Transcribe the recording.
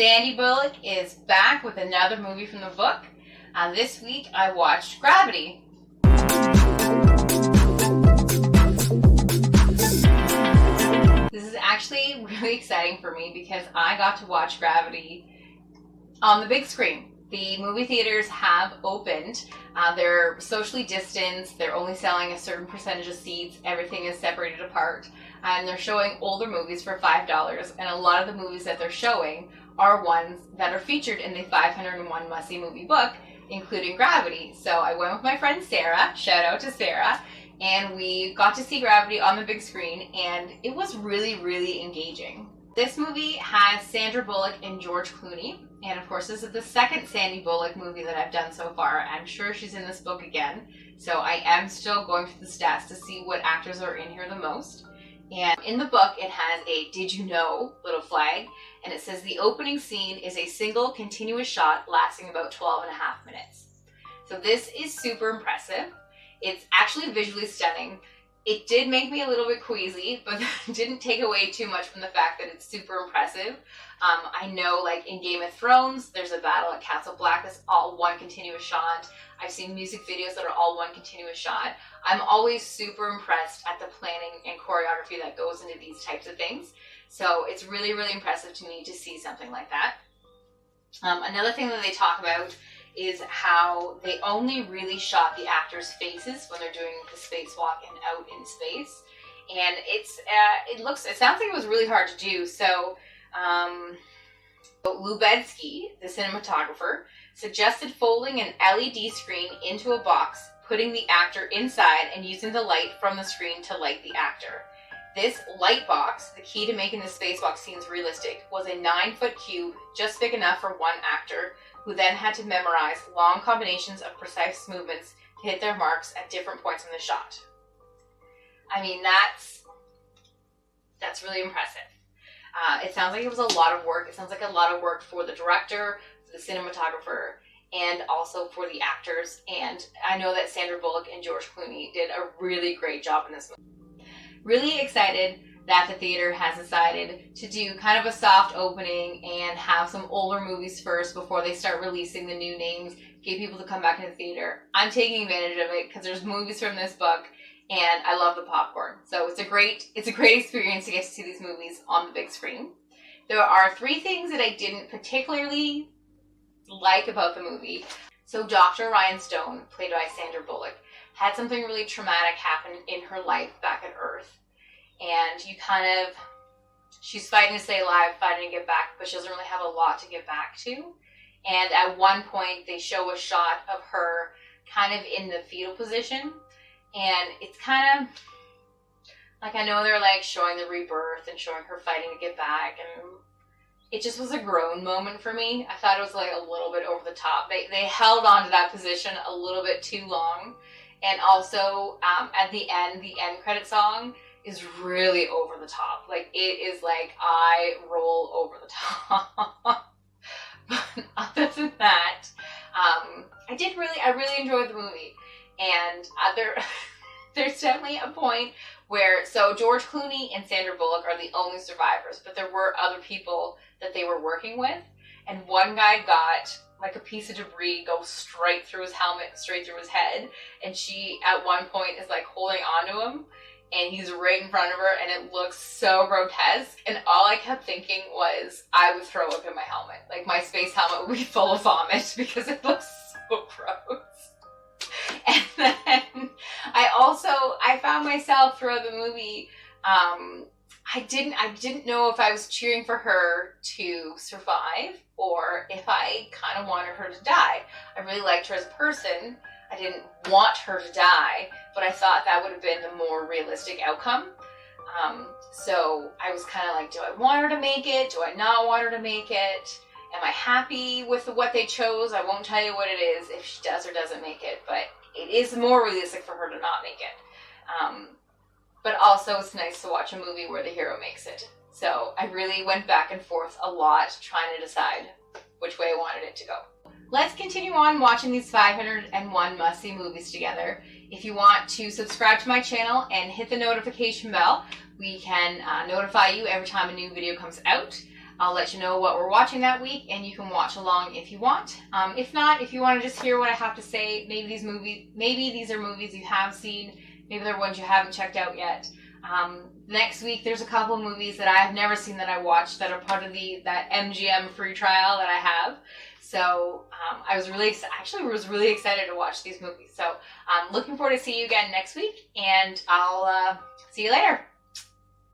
Sandy Bullock is back with another movie from the book. This week I watched Gravity. This is actually really exciting for me because I got to watch Gravity on the big screen. The movie theaters have opened. They're socially distanced. They're only selling a certain percentage of seats. Everything is separated apart. And they're showing older movies for $5. And a lot of the movies that they're showing are ones that are featured in the 501 Must-See Movie book, including Gravity. So I went with my friend Sarah. Shout out to Sarah. And we got to see Gravity on the big screen. And it was really, really engaging. This movie has Sandra Bullock and George Clooney. And of course, this is the second Sandy Bullock movie that I've done so far. I'm sure she's in this book again. So I am still going through the stats to see what actors are in here the most. And in the book, it has a "Did you know?" little flag. And it says the opening scene is a single continuous shot lasting about 12 and a half minutes. So this is super impressive. It's actually visually stunning. It did make me a little bit queasy, but didn't take away too much from the fact that it's super impressive. I know, like in Game of Thrones, there's a battle at Castle Black that's all one continuous shot. I've seen music videos that are all one continuous shot. I'm always super impressed at the planning and choreography that goes into these types of things. So it's really, really impressive to me to see something like that. Another thing that they talk about is how they only really shot the actors' faces when they're doing the spacewalk and out in space. And it sounds like it was really hard to do. So Lubetsky, the cinematographer, suggested folding an LED screen into a box, putting the actor inside and using the light from the screen to light the actor. This light box, the key to making the spacewalk scenes realistic, was a 9-foot cube, just big enough for one actor, who then had to memorize long combinations of precise movements to hit their marks at different points in the shot. I mean, that's really impressive. It sounds like it was a lot of work. It sounds like a lot of work for the director, for the cinematographer, and also for the actors. And I know that Sandra Bullock and George Clooney did a really great job in this movie. Really excited that the theater has decided to do kind of a soft opening and have some older movies first before they start releasing the new names, get people to come back in the theater. I'm taking advantage of it because there's movies from this book and I love the popcorn. So it's a great experience to get to see these movies on the big screen. There are 3 things that I didn't particularly like about the movie. So Dr. Ryan Stone, played by Sandra Bullock, had something really traumatic happen in her life back at Earth. And she's fighting to stay alive, fighting to get back, but she doesn't really have a lot to get back to. And at one point, they show a shot of her kind of in the fetal position. And it's kind of, like, I know they're like showing the rebirth and showing her fighting to get back. And it just was a groan moment for me. I thought it was like a little bit over the top. They held on to that position a little bit too long. And also, at the end credit song is really over the top. Like, it is like I roll over the top. But other than that, I really enjoyed the movie. And there's definitely a point where, so George Clooney and Sandra Bullock are the only survivors, but there were other people that they were working with. And one guy got like a piece of debris go straight through his helmet, straight through his head. And she, at one point, is like holding onto him. And he's right in front of her, and it looks so grotesque. And all I kept thinking was, I would throw up in my helmet. Like, my space helmet would be full of vomit because it looks so gross. And then I found myself throughout the movie, I didn't know if I was cheering for her to survive or if I kind of wanted her to die. I really liked her as a person. I didn't want her to die, but I thought that would have been the more realistic outcome. So I was kind of like, do I want her to make it? Do I not want her to make it? Am I happy with what they chose? I won't tell you what it is if she does or doesn't make it, but it is more realistic for her to not make it. But also it's nice to watch a movie where the hero makes it. So I really went back and forth a lot trying to decide which way I wanted it to go. Let's continue on watching these 501 must-see movies together. If you want to subscribe to my channel and hit the notification bell, we can notify you every time a new video comes out. I'll let you know what we're watching that week, and you can watch along if you want. If not, if you want to just hear what I have to say, maybe these are movies you have seen, maybe they're ones you haven't checked out yet. Next week, there's a couple of movies that I have never seen that I watched that are part of that MGM free trial that I have. So I was really excited to watch these movies. So I'm looking forward to see you again next week, and I'll see you later.